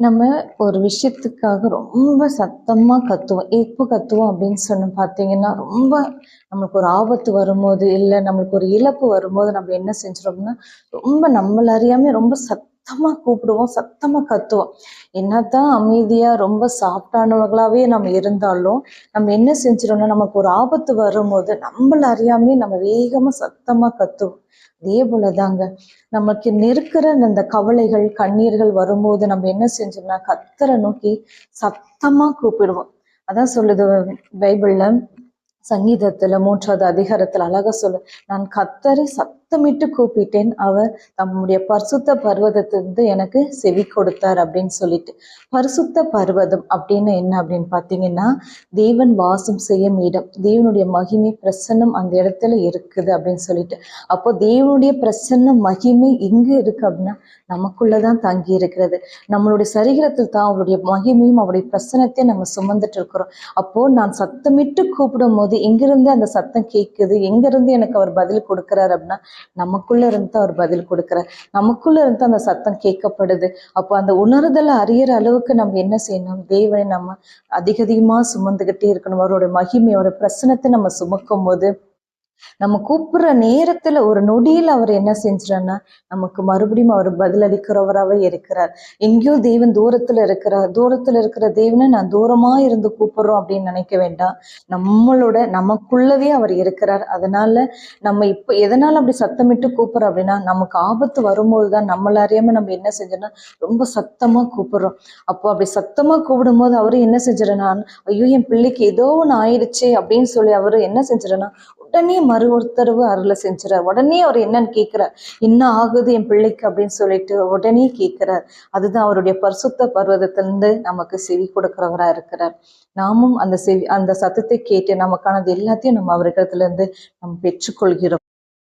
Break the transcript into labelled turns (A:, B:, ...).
A: நம்ம ஒரு விஷயத்துக்காக ரொம்ப சத்தமா கத்துவோம். எப்போ கத்துவோம் அப்படின்னு சொன்னு பார்த்தீங்கன்னா, ரொம்ப நமக்கு ஒரு ஆபத்து வரும்போது, இல்ல நம்மளுக்கு ஒரு இழப்பு வரும்போது நம்ம என்ன செஞ்சுருவோம்னா, ரொம்ப நம்மள அறியாம ரொம்ப சத்தமா கூப்பிடுவோம், சத்தமா கத்துவோம். என்னதான் அமைதியா ரொம்ப சாஃப்ட்டானவங்களாவே நம்ம இருந்தாலும், நம்ம என்ன செஞ்சிரோம்னா, நமக்கு ஒரு ஆபத்து வரும்போது, நம்மள அறியாமயே நம்ம வேகமா சத்தமா கத்துவோம். அதே போல தாங்க. நமக்கு நெருக்கிற அந்த கவலைகள், கண்ணீர்கள் வரும்போது நம்ம என்ன செஞ்சோம்னா, கர்த்தரை நோக்கி சத்தமா கூப்பிடுவோம். அதான் சொல்லுது பைபிள்ல, சங்கீதத்துல 3வது அதிகாரத்துல அழகா சொல்லு, நான் கர்த்தரை சத்தமிட்டு கூப்பிட்டேன், அவர் தம்முடைய பரிசுத்த பர்வதத்திலிருந்து எனக்கு செவி கொடுத்தார் அப்படின்னு சொல்லிட்டு. பரிசுத்த பர்வதம் அப்படின்னு என்ன அப்படின்னு பார்த்தீங்கன்னா, தேவன் வாசம் செய்யும் இடம், தேவனுடைய மகிமை பிரசன்னம் அந்த இடத்துல இருக்குது அப்படின்னு சொல்லிட்டு. அப்போ தேவனுடைய பிரசன்ன மகிமை எங்க இருக்கு அப்படின்னா, நமக்குள்ளதான் தங்கி இருக்கிறது. நம்மளுடைய சரீரத்தில் தான் அவருடைய மகிமையும் அவருடைய பிரசனத்தையும் நம்ம சுமந்துட்டு இருக்கிறோம். அப்போ நான் சத்தமிட்டு கூப்பிடும் போது எங்கிருந்து அந்த சத்தம் கேட்குது, எங்கிருந்து எனக்கு அவர் பதில் கொடுக்கிறார் அப்படின்னா, நமக்குள்ள இருந்து அவர் பதில் கொடுக்கிறார். நமக்குள்ள இருந்து அந்த சத்தம் கேட்கப்படுது. அப்போ அந்த உணர்தலை அறியிற அளவுக்கு நம்ம என்ன செய்யணும், தேவனை நம்ம அதிக அதிகமா சுமந்துகிட்டே இருக்கணும். அவருடைய மகிமை, அவருடைய பிரசனத்தை நம்ம சுமக்கும் போது, நம்ம கூப்பிடுற நேரத்துல ஒரு நொடியில் அவர் என்ன செஞ்சுறாருன்னா, நமக்கு மறுபடியும் அவர் பதிலளிக்கிறவராகவே இருக்கிறார். எங்கேயோ தேவன் தூரத்துல இருக்கிறார், தூரத்துல இருக்கிற தேவனை நான் தூரமா இருந்து கூப்பிடுறோம் அப்படின்னு நினைக்க வேண்டாம். நமக்குள்ளவே அவர் இருக்கிறார். அதனால நம்ம இப்ப எதனால அப்படி சத்தமிட்டு கூப்பிடுறோம் அப்படின்னா, நமக்கு ஆபத்து வரும்போதுதான் நம்மள அறியாம நம்ம என்ன செஞ்சோம்னா, ரொம்ப சத்தமா கூப்பிடுறோம். அப்போ அப்படி சத்தமா கூப்பிடும் போது அவரு என்ன செஞ்சிடனா, ஐயோ என் பிள்ளைக்கு ஏதோ ஒண்ணு ஆயிடுச்சு அப்படின்னு சொல்லி அவரு என்ன செஞ்சிடனா, உடனே மறு உத்தரவு அருளை செஞ்சுறார். உடனே அவர் என்னன்னு கேட்கிறார், என்ன ஆகுது என் பிள்ளைக்கு அப்படின்னு சொல்லிட்டு உடனே கேட்கிறார். அதுதான் அவருடைய பரிசுத்த பர்வதத்திலிருந்து நமக்கு செவி கொடுக்கிறவரா இருக்கிறார். நாமும் அந்த சத்தத்தை கேட்டு நமக்கானது எல்லாத்தையும் நம்ம அவரிடத்துல இருந்து நம்ம பெற்றுக்கொள்கிறோம்.